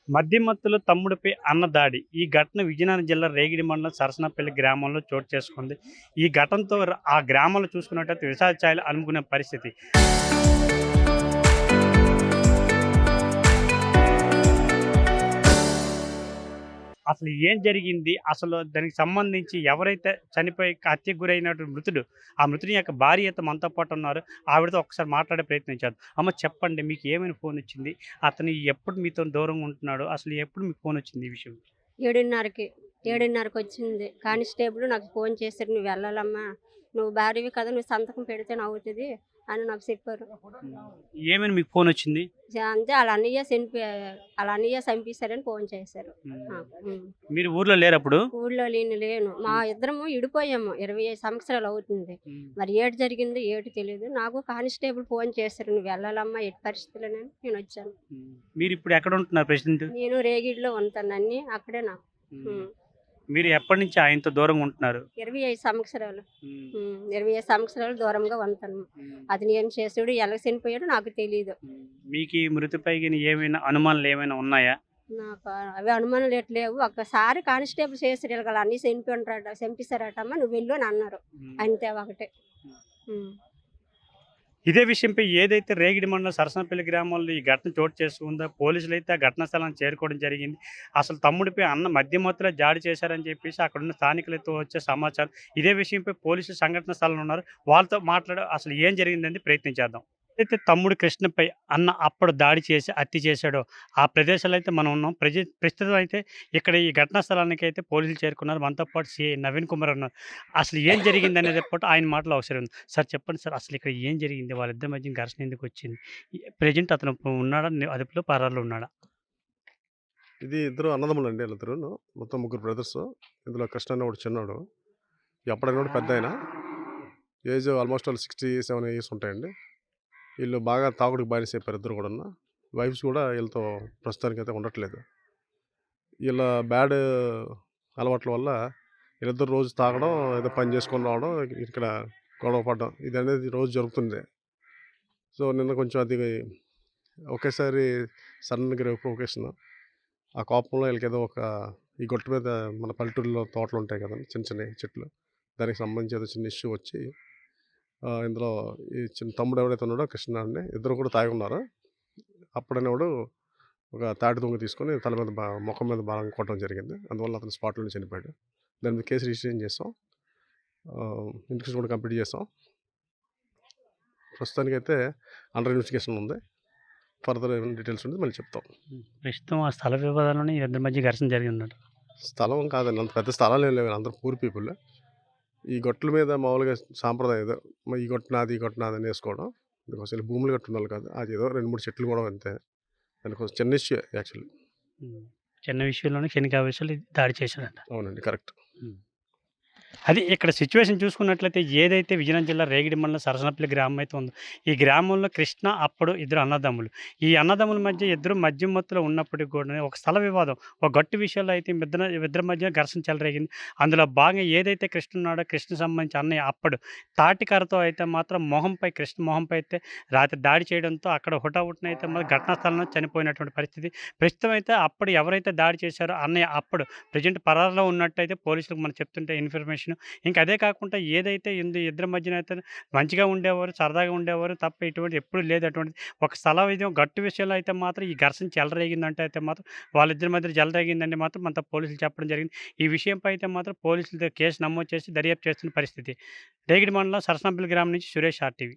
మద్యమత్తులో తమ్ముడిపై అన్న దాడి. ఈ ఘటన విజయనగరం జిల్లా రేగిడి మండలం సరసనపల్లి గ్రామంలో చోటు చేసుకుంది. ఈ ఘటనతో ఆ గ్రామంలో చూసుకున్నట్టయితే విషాద ఛాయలు అలుముకునే పరిస్థితి. అసలు ఏం జరిగింది? అసలు దానికి సంబంధించి ఎవరైతే చనిపోయి హత్యకు గురైనటువంటి మృతుడు, ఆ మృతుని యొక్క భార్యతో మనతో పాటు ఉన్నారు. ఆవిడతో ఒకసారి మాట్లాడే ప్రయత్నం చేద్దాం. అమ్మ చెప్పండి, మీకు ఏమైనా ఫోనొచ్చింది? అతను ఎప్పుడు మీతోని దూరంగా ఉంటున్నాడు? అసలు ఎప్పుడు మీకు ఫోనొచ్చింది ఈ విషయం? 7:30కి 7:30కొచ్చింది. కానిస్టేబుల్ నాకు ఫోన్ చేశారు. "నువ్వు వెళ్ళాలమ్మా. నువ్వు భార్యవి కదా! నువ్వు సంతకం పెడితేనే అవుతది" అని నాకు చెప్పారు. ఏమని మీకు ఫోనొచ్చింది? అంతే ఆళ్ళ అన్నయ్య చంపేశారని ఫోన్ చేశారు. హ్మ్. ఆ! హ్మ్. మీరు ఊర్లో లేరప్పుడు? ఊళ్ళో లేను. మా ఇద్దరము ఇడిపోయాము. 25 సంవత్సరాలు అవుతుంది. హ్మ్. మరి ఏటి జరిగిందో ఏటి తెలీదు. నాకు కానిస్టేబుల్ ఫోన్ చేశారు. "నువ్వు వెళ్ళాలమ్మా ఎట్టి పరిస్థితుల్లోనని" నేనొచ్చాను. హ్మ్. మీరిప్పుడు ఎక్కడుంటున్నారు ప్రెజెంట్? నేను రేగిడిలో ఉంటానన్ని అక్కడే నాకు. హ్మ్. హ్మ్. మీరు ఎప్పటినుంచి ఆయనతో దూరంగా ఉంటున్నారు? 25 సంవత్సరాలు. హ్మ్. 25 సంవత్సరాలు దూరంగా ఉంటాను. హ్మ్. అతను ఏం చేసాడు, ఎలా చనిపోయాడో నాకు తెలీదు. హ్మ్. మీకీ మృతిపై గిని ఏమైనా అనుమానాలేమైనా ఉన్నాయా? నాకు అవి అనుమానాలు ఎటు లేవు. ఒక్కసారి కానిస్టేబుల్ చేసారు ఇలాగ అన్నీ చంపేశారటమ్మా నువ్వు వెళ్ళు అని అన్నారు. హ్మ్. అంతే ఒకటే. హ్మ్. హ్మ్. ఇదే విషయంపై ఏదైతే రేగిడి మండలం సరసనపల్లి గ్రామంలో ఈ ఘటన చోటు చేసుకుందో, పోలీసులైతే ఆ ఘటనా స్థలానికి చేరుకోవడం జరిగింది. అసలు తమ్ముడిపై అన్న మధ్యమత్తులో దాడి చేశారని చెప్పేసి అక్కడున్న స్థానికులతో వచ్చే సమాచారం. ఇదే విషయంపై పోలీసులు సంఘటన స్థలంలో ఉన్నారు. వాళ్ళతో మాట్లాడి అసలు ఏం జరిగిందని ప్రయత్నం చేద్దాం. అయితే తమ్ముడు కృష్ణపై అన్న అప్పుడు దాడి చేసి హత్య చేశాడో, ఆ ప్రదేశాల్లో అయితే మనం ఉన్నాం. ప్రస్తుతం అయితే ఇక్కడ ఈ ఘటనా స్థలానికైతే పోలీసులు చేరుకున్నారు. మనతో పాటు సిఐ నవీన్ కుమార్ ఉన్నారు. అసలు ఏం జరిగిందనేది పాటు ఆయన మాటలో ఒకసారి విందాం. సార్ చెప్పండి సార్, అసలు ఇక్కడ ఏం జరిగింది? వాళ్ళిద్దరి మధ్య ఘర్షణ ఎందుకొచ్చింది? ప్రెజెంట్ అతను ఉన్నాడా? అదుపులో పరారీలో ఉన్నాడా? ఇది ఇద్దరు అన్నదమ్ములండి ఈళ్ళిద్దరూను. మొత్తం ముగ్గురు బ్రదర్సు. ఇందులో కృష్ణ అని ఒకడు చిన్నోడు. ఈ అప్పడాయన కూడా పెద్దాయన. ఏజ్ ఆల్మోస్ట్ ఆల్ 67 ఇయర్స్ ఉంటాయండి. ఈళ్ళు బాగా తాగుడుకి బానిసైపోయారు ఇద్దరు కూడాను. వైఫ్స్ కూడా ఈళ్ళతో ప్రస్తుతానికైతే ఉండట్లేదు. ఈళ్ళ బ్యాడ్ అలవాట్ల వల్ల వీళ్ళిద్దరు రోజు తాగడం, ఏదో పని చేసుకొని రావడం, ఇక్కడ గొడవ పడడం ఇదనేది రోజు జరుగుతుంది. సో, నిన్న కొంచెం అది ఒకేసారి సడెన్‌గా ప్రొవొకేషన్. ఆ కోపంలో ఈళ్ళకేదో ఈ గట్టు మీద మన పల్లెటూరులో తోటలుంటాయి కదండీ! చిన్న చిన్నయి చెట్లు. దానికి సంబంధించి ఏదో చిన్న ఇష్యూ వచ్చి ఇందులో ఈ చిన్న తమ్ముడు ఎవరైతే ఉన్నాడో కృష్ణ అని ఇద్దరు కూడా తాగున్నారు. అప్పుడనేవాడు ఒక తాటి దుంగ తీసుకొని తల మీద మొఖం మీద బలంగా కొట్టడం జరిగింది. అందువల్ల అతను స్పాట్‌లోనే చనిపోయాడు. దాని మీద కేస్ రిజిస్ట్రేషన్ చేసాం. ఇన్వెస్టిగేషన్ కూడా కంప్లీట్ చేసాం. ప్రస్తుతానికైతే అండర్ ఇన్వెస్టిగేషన్ ఉంది. ఫర్దర్ ఏమైనా డీటెయిల్స్ ఉంటే మళ్ళీ చెప్తాం. ప్రస్తుతం ఆ స్థల వివాదాల్లోనే వీళ్ళిద్దరి మధ్య ఘర్షణ జరిగిందట. స్థలం కాదండి. అంత పెద్ద స్థలాలేం లేవు. అందరూ పూర్ పీపుల్. ఈ గట్టుల మీద మామూలుగా సాంప్రదాయం ఏదో ఈ గట్టు నాది, ఈ గట్టు నాదని ఏసుకోవడం. అందుకోసం భూములు గట్టు ఉండాలి కాదు. అదేదో 2, 3 చెట్లు కూడా అంతే. దానికోసం చిన్న ఇష్యూ యాక్చువల్లీ. హ్మ్. చిన్న విషయంలోనే క్షణికావేశాలు దాడి చేశాడంట. అవునండి. కరెక్ట్. హ్మ్. అది ఇక్కడ సిట్యుయేషన్ చూసుకున్నట్లయితే ఏదైతే విజయనగరం జిల్లా రేగిడి మండలం సరసనపల్లి గ్రామం అయితే ఉందో, ఈ గ్రామంలో కృష్ణ అప్పుడు ఇద్దరు అన్నదమ్ములు. ఈ అన్నదమ్ముల మధ్య ఇద్దరు మద్యం మత్తులో ఉన్నప్పటికి కూడా ఒక స్థల వివాదం, ఒక గట్టు విషయంలో అయితే ఇద్దరి మధ్య ఘర్షణ చెలరేగింది. అందులో భాగంగా ఏదైతే కృష్ణ ఉన్నాడో, కృష్ణకి సంబంధించి అన్నయ్య అప్పుడు తాటికర్రతో అయితే మాత్రం కృష్ణ మొహంపై అయితే రాత్రి దాడి చేయడంతో అక్కడ హుటాహుటిన అయితే మరి ఘటనా స్థలంలో చనిపోయినటువంటి పరిస్థితి. ప్రస్తుతం అయితే అప్పుడు ఎవరైతే దాడి చేశారో అన్నయ్య అప్పుడు ప్రెజెంట్ పరారీలో ఉన్నట్టయితే పోలీసులకు మనం చెప్తుంటే ఇన్ఫర్మేషన్. ఇంకా అదే కాకుండా ఏదైతే ఇద్దరి మధ్యన అయితే మంచిగా ఉండేవారు, సరదాగా ఉండేవారు తప్ప ఎటువంటి ఎప్పుడు లేదు అటువంటిది. ఒక స్థల గట్టు విషయంలో అయితే మాత్రం ఈ ఘర్షణ చెలరేగిందంటే అయితే మాత్రం వాళ్ళిద్దరి మధ్య చెలరేగిందంటే మాత్రం మనతో పోలీసులు చెప్పడం జరిగింది. ఈ విషయంపై అయితే మాత్రం పోలీసులతో కేసు నమోదు చేసి దర్యాప్తు చేస్తున్న పరిస్థితి. రేగిడి మండలం సరసనపల్లి గ్రామం నుంచి సురేష్ ఆర్‌టీవీ.